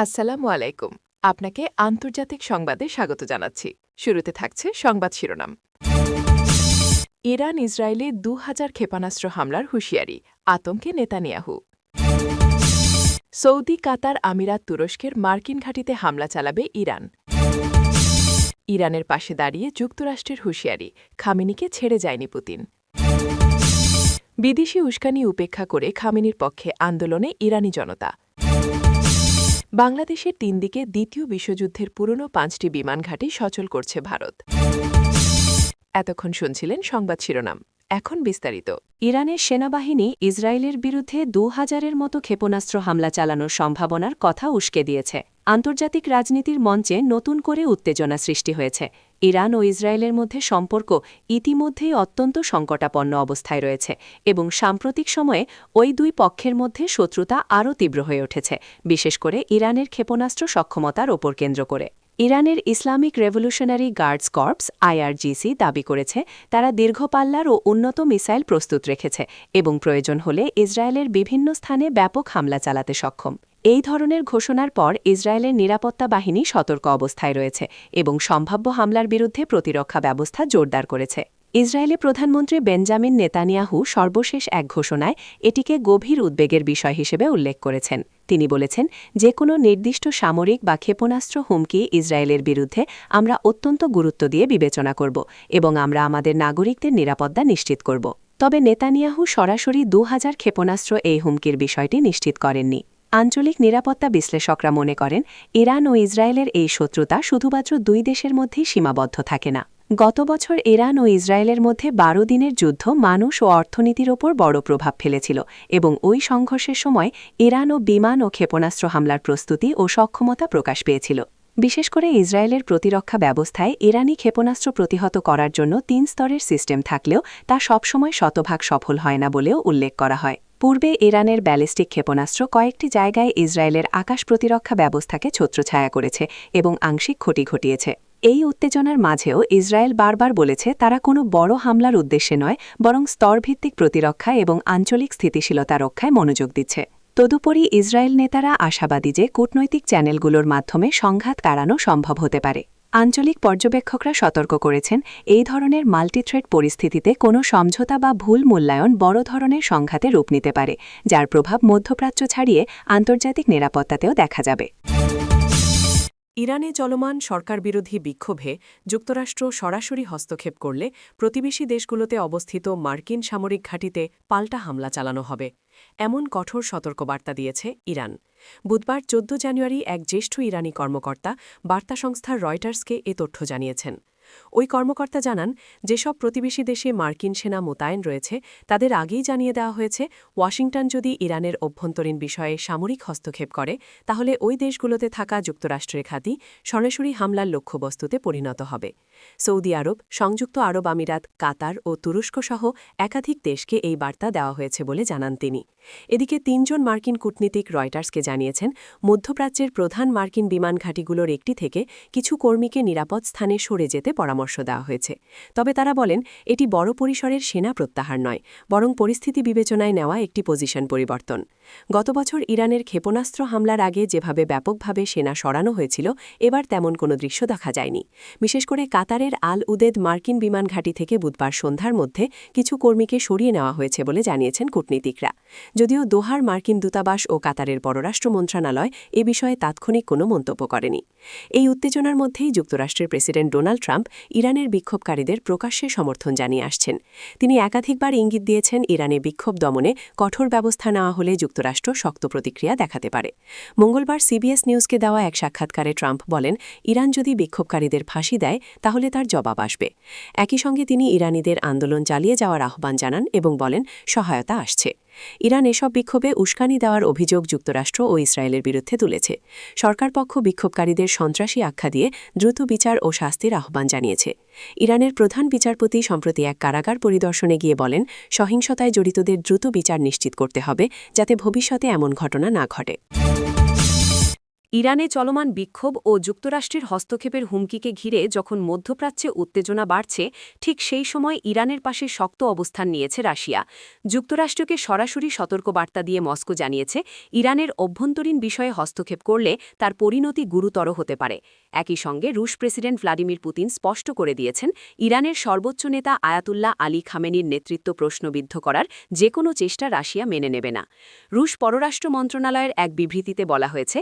আসসালামু আলাইকুম। আপনাকে আন্তর্জাতিক সংবাদে স্বাগত জানাচ্ছি। শুরুতে থাকছে সংবাদ শিরোনাম। ইরান ইসরায়েলে ২,০০০ ক্ষেপণাস্ত্র হামলার হুঁশিয়ারি, আতঙ্কে নেতানিয়াহু। সৌদি, কাতার, আমিরাত, তুরস্কের মার্কিন ঘাঁটিতে হামলা চালাবে ইরান। ইরানের পাশে দাঁড়িয়ে যুক্তরাষ্ট্রের হুঁশিয়ারি, খামেনিকে ছেড়ে যায়নি পুতিন। বিদেশি উস্কানি উপেক্ষা করে খামেনির পক্ষে আন্দোলনে ইরানি জনতা। বাংলাদেশের ৩ দিকে দ্বিতীয় বিশ্বযুদ্ধের পুরনো ৫টি বিমান ঘাঁটি সচল করছে ভারত। এতক্ষণ শুনছিলেন সংবাদ শিরোনাম, এখন বিস্তারিত। ইরানের সেনাবাহিনী ইসরায়েলের বিরুদ্ধে ২,০০০-এর মতো ক্ষেপণাস্ত্র হামলা চালানোর সম্ভাবনার কথা উস্কে দিয়েছে। আন্তর্জাতিক রাজনীতির মঞ্চে নতুন করে উত্তেজনা সৃষ্টি হয়েছে। ইরান ও ইসরায়েলের মধ্যে সম্পর্ক ইতিমধ্যেই অত্যন্ত সংকটাপন্ন অবস্থায় রয়েছে এবং সাম্প্রতিক সময়ে ওই দুই পক্ষের মধ্যে শত্রুতা আরও তীব্র হয়ে উঠেছে, বিশেষ করে ইরানের ক্ষেপণাস্ত্র সক্ষমতার ওপর কেন্দ্র করে। ইরানের Islamic revolutionary guards corps IRGC দাবি করেছে তারা দীর্ঘপাল্লার ও উন্নত মিসাইল প্রস্তুত রেখেছে এবং প্রয়োজন হলে ইসরায়েলের বিভিন্ন স্থানে ব্যাপক হামলা চালাতে সক্ষম। এই ধরনের ঘোষণার পর ইসরায়েলের নিরাপত্তা বাহিনী সতর্ক অবস্থায় রয়েছে এবং সম্ভাব্য হামলার বিরুদ্ধে প্রতিরক্ষা ব্যবস্থা জোরদার করেছে। ইসরায়েলি প্রধানমন্ত্রী বেঞ্জামিন নেতানিয়াহু সর্বশেষ এক ঘোষণায় এটিকে গভীর উদ্বেগের বিষয় হিসেবে উল্লেখ করেছেন। তিনি বলেছেন, যে কোনো নির্দিষ্ট সামরিক বা ক্ষেপণাস্ত্র হুমকি ইসরায়েলের বিরুদ্ধে আমরা অত্যন্ত গুরুত্ব দিয়ে বিবেচনা করব এবং আমরা আমাদের নাগরিকদের নিরাপত্তা নিশ্চিত করব। তবে নেতানিয়াহু সরাসরি ২,০০০ ক্ষেপণাস্ত্র এই হুমকির বিষয়টি নিশ্চিত করেননি। আঞ্চলিক নিরাপত্তা বিশ্লেষকরা মনে করেন, ইরান ও ইসরায়েলের এই শত্রুতা শুধুমাত্র দুই দেশের মধ্যেই সীমাবদ্ধ থাকে না। গত বছর ইরান ও ইসরায়েলের মধ্যে ১২ দিনের যুদ্ধ মানুষ ও অর্থনীতির ওপর বড় প্রভাব ফেলেছিল এবং ওই সংঘর্ষের সময় ইরান ও বিমান ও ক্ষেপণাস্ত্র হামলার প্রস্তুতি ও সক্ষমতা প্রকাশ পেয়েছিল। বিশেষ করে ইসরায়েলের প্রতিরক্ষা ব্যবস্থায় ইরানি ক্ষেপণাস্ত্র প্রতিহত করার জন্য ৩ স্তরের সিস্টেম থাকলেও তা সবসময় শতভাগ সফল হয় না বলেও উল্লেখ করা হয়। পূর্বে ইরানের ব্যালিস্টিক ক্ষেপণাস্ত্র কয়েকটি জায়গায় ইসরায়েলের আকাশ প্রতিরক্ষা ব্যবস্থাকে ছত্রছায়া করেছে এবং আংশিক ক্ষতি ঘটিয়েছে। এই উত্তেজনার মাঝেও ইসরায়েল বারবার বলেছে তারা কোনো বড় হামলার উদ্দেশ্যে নয়, বরং স্তরভিত্তিক প্রতিরক্ষা এবং আঞ্চলিক স্থিতিশীলতা রক্ষায় মনোযোগ দিচ্ছে। তদুপরি ইসরায়েল নেতারা আশাবাদী যে কূটনৈতিক চ্যানেলগুলোর মাধ্যমে সংঘাত কাটানো সম্ভব হতে পারে। আঞ্চলিক পর্যবেক্ষকরা সতর্ক করেছেন, এই ধরনের মাল্টিথ্রেড পরিস্থিতিতে কোনো সমঝোতা বা ভুল মূল্যায়ন বড় ধরনের সংঘাতে রূপ নিতে পারে, যার প্রভাব মধ্যপ্রাচ্য ছাড়িয়ে আন্তর্জাতিক নিরাপত্তাতেও দেখা যাবে। ইরানে চলমান সরকারবিরোধী বিক্ষোভে যুক্তরাষ্ট্র সরাসরি হস্তক্ষেপ করলে প্রতিবেশী দেশগুলোতে অবস্থিত মার্কিন সামরিক ঘাঁটিতে পাল্টা হামলা চালানো হবে, এমন কঠোর সতর্কবার্তা দিয়েছে ইরান। বুধবার ১৪ জানুয়ারি এক জ্যেষ্ঠ ইরানি কর্মকর্তা বার্তা সংস্থা রয়টার্সকে এ তথ্য জানিয়েছেন। ওই কর্মকর্তা জানান, যেসব প্রতিবেশী দেশে মার্কিন সেনা মোতায়েন রয়েছে তাদের আগেই জানিয়ে দেওয়া হয়েছে ওয়াশিংটন যদি ইরানের অভ্যন্তরীণ বিষয়ে সামরিক হস্তক্ষেপ করে তাহলে ওই দেশগুলোতে থাকা যুক্তরাষ্ট্রের ঘাঁটি সরাসরি হামলার লক্ষ্যবস্তুতে পরিণত হবে। সৌদি আরব, সংযুক্ত আরব আমিরাত, কাতার ও তুরস্ক সহ একাধিক দেশকে এই বার্তা দেওয়া হয়েছে বলে জানান তিনি। এদিকে ৩ জন মার্কিন কূটনীতিক রয়টার্সকে জানিয়েছেন, মধ্যপ্রাচ্যের প্রধান মার্কিন বিমান ঘাঁটিগুলোর একটি থেকে কিছু কর্মীকে নিরাপদ স্থানে সরে যেতে পরামর্শ দেওয়া হয়েছে। তবে তারা বলেন, এটি বড় পরিসরের সেনা প্রত্যাহার নয়, বরং পরিস্থিতি বিবেচনায় নেওয়া একটি পজিশন পরিবর্তন। গত বছর ইরানের ক্ষেপণাস্ত্র হামলার আগে যেভাবে ব্যাপকভাবে সেনা সরানো হয়েছিল, এবার তেমন কোনো দৃশ্য দেখা যায়নি। বিশেষ করে কাতারের আল উদেদ মার্কিন বিমান ঘাঁটি থেকে বুধবার সন্ধ্যার মধ্যে কিছু কর্মীকে সরিয়ে নেওয়া হয়েছে বলে জানিয়েছেন কূটনীতিকরা। যদিও দোহার মার্কিন দূতাবাস ও কাতারের পররাষ্ট্র মন্ত্রণালয় এ বিষয়ে তাৎক্ষণিক কোনো মন্তব্য করেনি। এই উত্তেজনার মধ্যেই যুক্তরাষ্ট্রের প্রেসিডেন্ট ডোনাল্ড ট্রাম্প ইরানের বিক্ষোভকারীদের প্রকাশ্যে সমর্থন জানিয়ে আসছেন। তিনি একাধিকবার ইঙ্গিত দিয়েছেন, ইরানে বিক্ষোভ দমনে কঠোর ব্যবস্থা নেওয়া হলে যুক্তরাষ্ট্র শক্ত প্রতিক্রিয়া দেখাতে পারে। মঙ্গলবার সিবিএস নিউজকে দেওয়া এক সাক্ষাৎকারে ট্রাম্প বলেন, ইরান যদি বিক্ষোভকারীদের ফাঁসি দেয় তাহলে তার জবাব আসবে। একই সঙ্গে তিনি ইরানিদের আন্দোলন চালিয়ে যাওয়ার আহ্বান জানান এবং বলেন, সহায়তা আসছে। ইরান এসব বিক্ষোভে উস্কানি দেওয়ার অভিযোগ যুক্তরাষ্ট্র ও ইসরায়েলের বিরুদ্ধে তুলেছে। সরকারপক্ষ বিক্ষোভকারীদের সন্ত্রাসী আখ্যা দিয়ে দ্রুত বিচার ও শাস্তির আহ্বান জানিয়েছে। ইরানের প্রধান বিচারপতি সম্প্রতি এক কারাগার পরিদর্শনে গিয়ে বলেন, সহিংসতায় জড়িতদের দ্রুত বিচার নিশ্চিত করতে হবে যাতে ভবিষ্যতে এমন ঘটনা না ঘটে। ইরানে চলমান বিক্ষোভ ও যুক্তরাষ্ট্রের হস্তক্ষেপের হুমকিকে ঘিরে যখন মধ্যপ্রাচ্যে উত্তেজনা বাড়ছে ঠিক সেই সময় ইরানের পাশে শক্ত অবস্থান নিয়েছে রাশিয়া। যুক্তরাষ্ট্রকে সরাসরি সতর্কবার্তা দিয়ে মস্কো জানিয়েছে ইরানের অভ্যন্তরীণ বিষয়ে হস্তক্ষেপ করলে তার পরিণতি গুরুতর হতে পারে। একই সঙ্গে রুশ প্রেসিডেন্ট ভ্লাদিমির পুতিন স্পষ্ট করে দিয়েছেন ইরানের সর্বোচ্চ নেতা আয়াতুল্লাহ আলী খামেনির নেতৃত্ব প্রশ্নবিদ্ধ করার যে কোনো চেষ্টা রাশিয়া মেনে নেবে না। রুশ পররাষ্ট্র মন্ত্রণালয়ের এক বিবৃতিতে বলা হয়েছে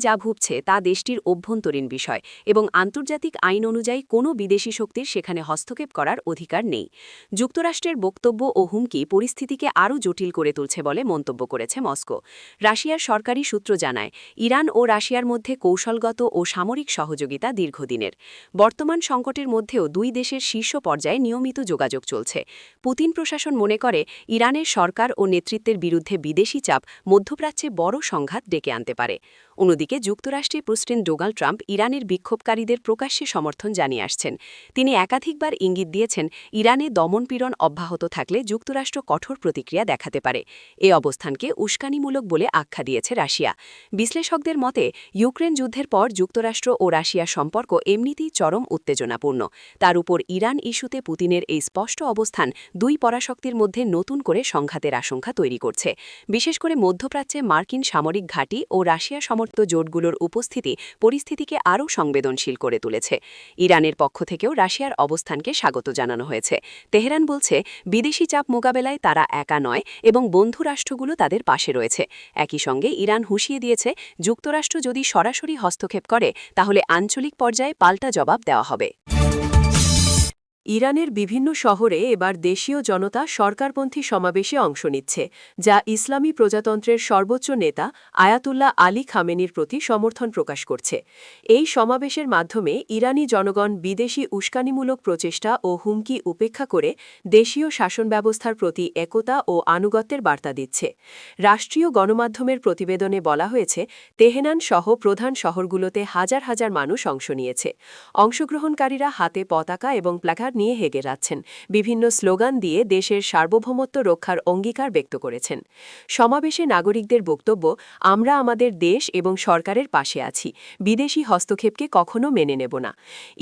যা ভুগছে তা দেশটির অভ্যন্তরীণ বিষয় এবং আন্তর্জাতিক আইন অনুযায়ী কোনো বিদেশি শক্তির সেখানে হস্তক্ষেপ করার অধিকার নেই। যুক্তরাষ্ট্রের বক্তব্য ও হুমকি পরিস্থিতিকে আরও জটিল করে তুলছে বলে মন্তব্য করেছে মস্কো। রাশিয়ার সরকারি সূত্র জানায় ইরান ও রাশিয়ার মধ্যে কৌশলগত ও সামরিক সহযোগিতা দীর্ঘদিনের। বর্তমান সংকটের মধ্যেও দুই দেশের শীর্ষ পর্যায়ে নিয়মিত যোগাযোগ চলছে। পুতিন প্রশাসন মনে করে ইরানের সরকার ও নেতৃত্বের বিরুদ্ধে বিদেশি চাপ মধ্যপ্রাচ্যে বড় সংঘাত ডেকে আনতে পারে। অন্যদিকে যুক্তরাষ্ট্রের প্রেসিডেন্ট ডোনাল্ড ট্রাম্প ইরানের বিক্ষোভকারীদের প্রকাশ্যে সমর্থন জানিয়ে আসছেন। তিনি একাধিকবার ইঙ্গিত দিয়েছেন ইরানে দমনপীড়ন অব্যাহত থাকলে যুক্তরাষ্ট্র কঠোর প্রতিক্রিয়া দেখাতে পারে। এ অবস্থানকে উস্কানিমূলক বলে আখ্যা দিয়েছে রাশিয়া। বিশ্লেষকদের মতে ইউক্রেন যুদ্ধের পর যুক্তরাষ্ট্র ও রাশিয়ার সম্পর্ক এমনিতেই চরম উত্তেজনাপূর্ণ। তার উপর ইরান ইস্যুতে পুতিনের এই স্পষ্ট অবস্থান দুই পরাশক্তির মধ্যে নতুন করে সংঘাতের আশঙ্কা তৈরি করছে। বিশেষ করে মধ্যপ্রাচ্যে মার্কিন সামরিক ঘাঁটি ও রাশিয়া সমর্থিত জোটগুলোর উপস্থিতি পরিস্থিতিকে আরও সংবেদনশীল করে তুলেছে। ইরানের পক্ষ থেকেও রাশিয়ার অবস্থানকে স্বাগত জানানো হয়েছে। তেহরান বলছে বিদেশি চাপ মোকাবেলায় তারা একা নয় এবং বন্ধু রাষ্ট্রগুলো তাদের পাশে রয়েছে। একই সঙ্গে ইরান হুঁশিয়ে দিয়েছে যুক্তরাষ্ট্র যদি সরাসরি হস্তক্ষেপ করে তাহলে আঞ্চলিক পর্যায়ে পাল্টা জবাব দেওয়া হবে। ইরানের বিভিন্ন শহরে এবার দেশীয় জনতা সরকারপন্থী সমাবেশে অংশ নিচ্ছে, যা ইসলামী প্রজাতন্ত্রের সর্বোচ্চ নেতা আয়াতুল্লাহ আলী খামেনির প্রতি সমর্থন প্রকাশ করছে। এই সমাবেশের মাধ্যমে ইরানি জনগণ বিদেশি উস্কানিমূলক প্রচেষ্টা ও হুমকি উপেক্ষা করে দেশীয় শাসন ব্যবস্থার প্রতি একতা ও আনুগত্যের বার্তা দিচ্ছে। রাষ্ট্রীয় গণমাধ্যমের প্রতিবেদনে বলা হয়েছে তেহরান সহ প্রধান শহরগুলোতে হাজার হাজার মানুষ অংশ নিয়েছে। অংশগ্রহণকারীরা হাতে পতাকা এবং প্ল্যাকার্ড নিয়ে হেগে যাচ্ছেন, বিভিন্ন স্লোগান দিয়ে দেশের সার্বভৌমত্ব রক্ষার অঙ্গীকার ব্যক্ত করেছেন। সমাবেশে নাগরিকদের বক্তব্য, আমরা আমাদের দেশ এবং সরকারের পাশে আছি, বিদেশি হস্তক্ষেপকে কখনো মেনে নেব না।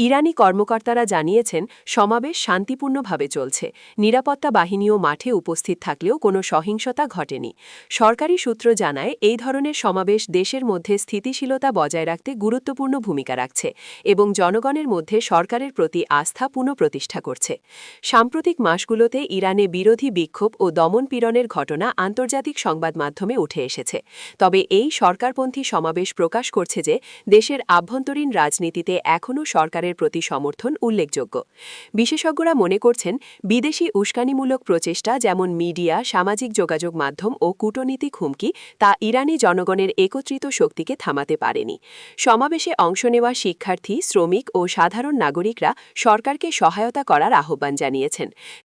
ইরানি কর্মকর্তারা জানিয়েছেন সমাবেশ শান্তিপূর্ণভাবে চলছে, নিরাপত্তা বাহিনীও মাঠে উপস্থিত থাকলেও কোনো সহিংসতা ঘটেনি। সরকারি সূত্র জানায় এই ধরনের সমাবেশ দেশের মধ্যে স্থিতিশীলতা বজায় রাখতে গুরুত্বপূর্ণ ভূমিকা রাখছে এবং জনগণের মধ্যে সরকারের প্রতি আস্থা পুনঃপ্রতিষ্ঠা করছে। সাম্প্রতিক মাসগুলোতে ইরানে বিরোধী বিক্ষোভ ও দমনপীড়নের ঘটনা আন্তর্জাতিক সংবাদ মাধ্যমে উঠে এসেছে। তবে এই সরকারপন্থী সমাবেশ প্রকাশ করছে যে দেশের আভ্যন্তরীণ রাজনীতিতে এখনও সরকারের প্রতি সমর্থন উল্লেখযোগ্য। বিশেষজ্ঞরা মনে করছেন বিদেশি উস্কানিমূলক প্রচেষ্টা যেমন মিডিয়া, সামাজিক যোগাযোগ মাধ্যম ও কূটনীতিক হুমকি তা ইরানি জনগণের একত্রিত শক্তিকে থামাতে পারেনি। সমাবেশে অংশ নেওয়া শিক্ষার্থী, শ্রমিক ও সাধারণ নাগরিকরা সরকারকে সহায়তা করার আহ্বান জানিয়েছেন।